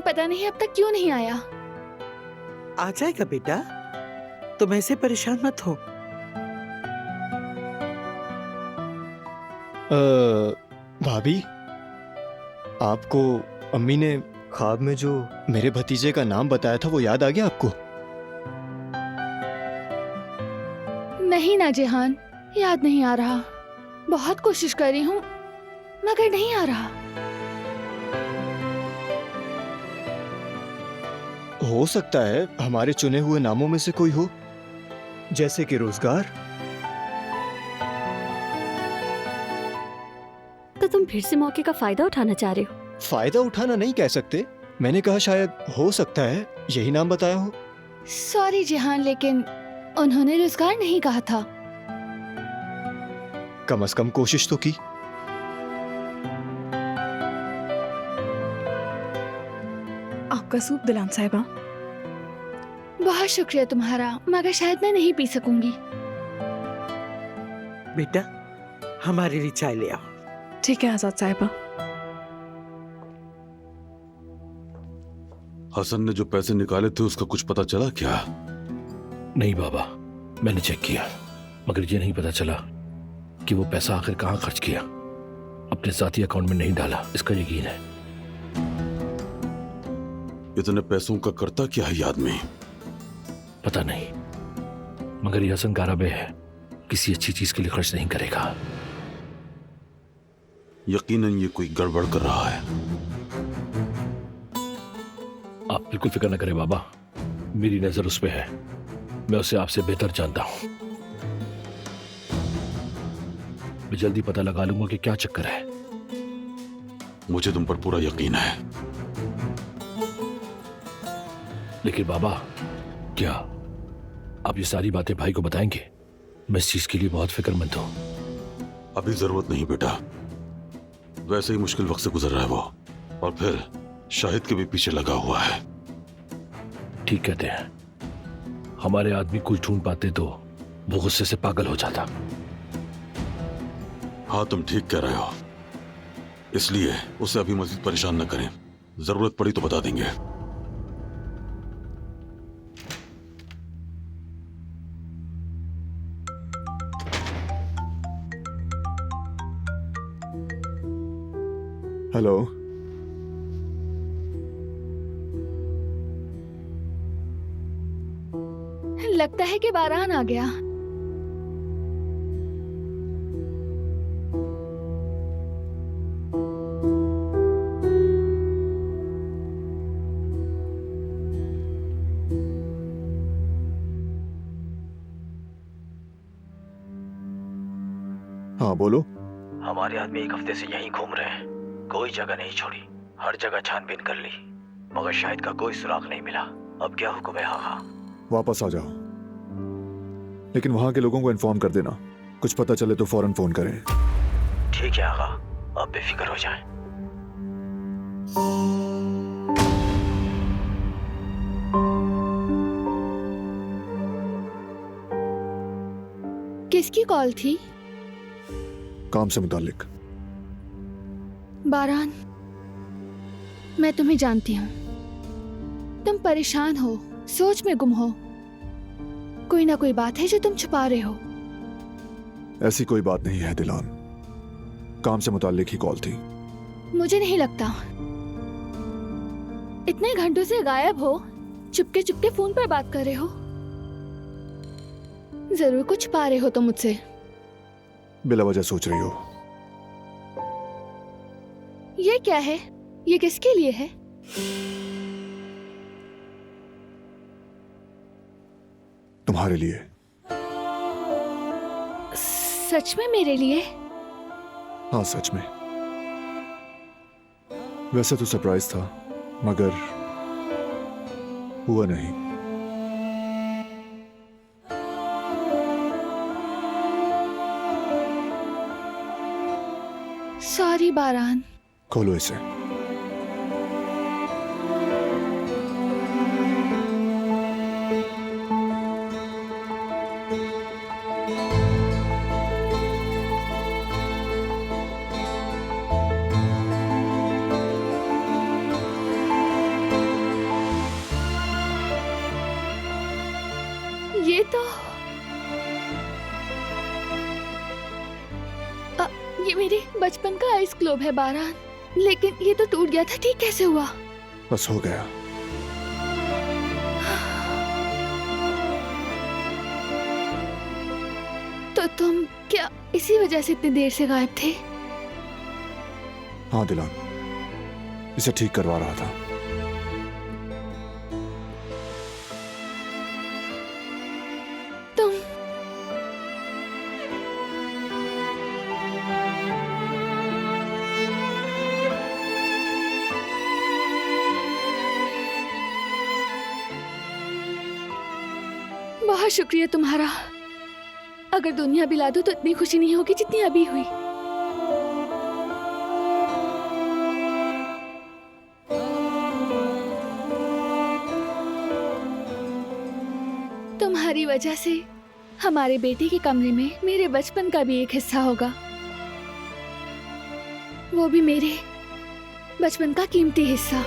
पता नहीं अब तक क्यों नहीं आया। आ जाएगा बेटा, तुम ऐसे परेशान मत हो। भाभी, आपको अम्मी ने ख्वाब में जो मेरे भतीजे का नाम बताया था वो याद आ गया आपको? नहीं ना जेहान, याद नहीं आ रहा। बहुत कोशिश कर रही हूँ मगर नहीं आ रहा। हो सकता है हमारे चुने हुए नामों में से कोई हो, जैसे कि रोजगार। तो तुम फिर से मौके का फायदा उठाना चाह रहे हो? फायदा उठाना नहीं कह सकते, मैंने कहा शायद हो सकता है यही नाम बताया हो। सॉरी जेहान, लेकिन उन्होंने रोजगार नहीं कहा था। कम से कम कोशिश तो की। आपका सूप दिलान साहिबा। बहुत शुक्रिया तुम्हारा, मगर शायद मैं नहीं पी सकूंगी। बेटा, हमारे लिए चाय ले आओ। ठीक है आजाद साहिबा। हसन ने जो पैसे निकाले थे उसका कुछ पता चला क्या? नहीं बाबा, मैंने चेक किया मगर ये नहीं पता चला कि वो पैसा आखिर कहाँ खर्च किया। अपने साथी अकाउंट में नहीं डाला, इसका यकीन है। इतने पैसों का करता क्या है ये आदमी? पता नहीं, मगर ये हसन गाराबे है, किसी अच्छी चीज के लिए खर्च नहीं करेगा। यकीनन ये कोई गड़बड़ कर रहा है। आप बिल्कुल फिक्र न करें बाबा, मेरी नजर उस पे है। मैं उसे आपसे बेहतर जानता हूं। मैं जल्दी पता लगा लूंगा कि क्या चक्कर है। मुझे तुम पर पूरा यकीन है। लेकिन बाबा, क्या आप ये सारी बातें भाई को बताएंगे? मैं इस चीज के लिए बहुत फिक्रमंद हूं। अभी जरूरत नहीं बेटा, वैसे ही मुश्किल वक्त से गुजर रहा है वो, और फिर शाहिद के भी पीछे लगा हुआ है। ठीक कहते हैं, हमारे आदमी कुछ ढूंढ पाते तो वो गुस्से से पागल हो जाता। हाँ तुम ठीक कह रहे हो, इसलिए उसे अभी मजीद परेशान न करें। जरूरत पड़ी तो बता देंगे। हेलो, लगता है कि बारान आ गया। हाँ बोलो। हमारे आदमी एक हफ्ते से यहीं घूम रहे हैं, कोई जगह नहीं छोड़ी, हर जगह छानबीन कर ली, मगर शाहिद का कोई सुराग नहीं मिला। अब क्या हुक्म है आका? वापस आ जाओ, लेकिन वहां के लोगों को इन्फॉर्म कर देना, कुछ पता चले तो फौरन फोन करें। ठीक है आका, आप बेफिक्र हो जाएं। किसकी कॉल थी? काम से मुतालिक। बारान, मैं तुम्हें जानती हूँ। तुम परेशान हो, सोच में गुम हो। कोई ना कोई बात है जो तुम छुपा रहे हो। ऐसी कोई बात नहीं है दिलान, काम से मुतालिक ही कॉल थी। मुझे नहीं लगता। इतने घंटों से गायब हो, चुपके चुपके फोन पर बात कर रहे हो। जरूर कुछ छुपा रहे हो तुम मुझसे। बिला वजह सोच रही हो। ये क्या है? ये किसके लिए है? तुम्हारे लिए। सच में मेरे लिए? हाँ सच में। वैसे तो सरप्राइज था, मगर हुआ नहीं। सॉरी बारान। खोलो इसे। ये मेरे बचपन का आइस ग्लोब है बारान, लेकिन ये तो टूट गया था, ठीक कैसे हुआ? बस हो गया। तो तुम क्या इसी वजह से इतनी देर से गायब थे? हाँ दिलान, इसे ठीक करवा रहा था। तुम बहुत शुक्रिया तुम्हारा। अगर दुनिया बिला दो तो इतनी खुशी नहीं होगी जितनी अभी हुई। तुम्हारी वजह से हमारे बेटे के कमरे में मेरे बचपन का भी एक हिस्सा होगा, वो भी मेरे बचपन का कीमती हिस्सा।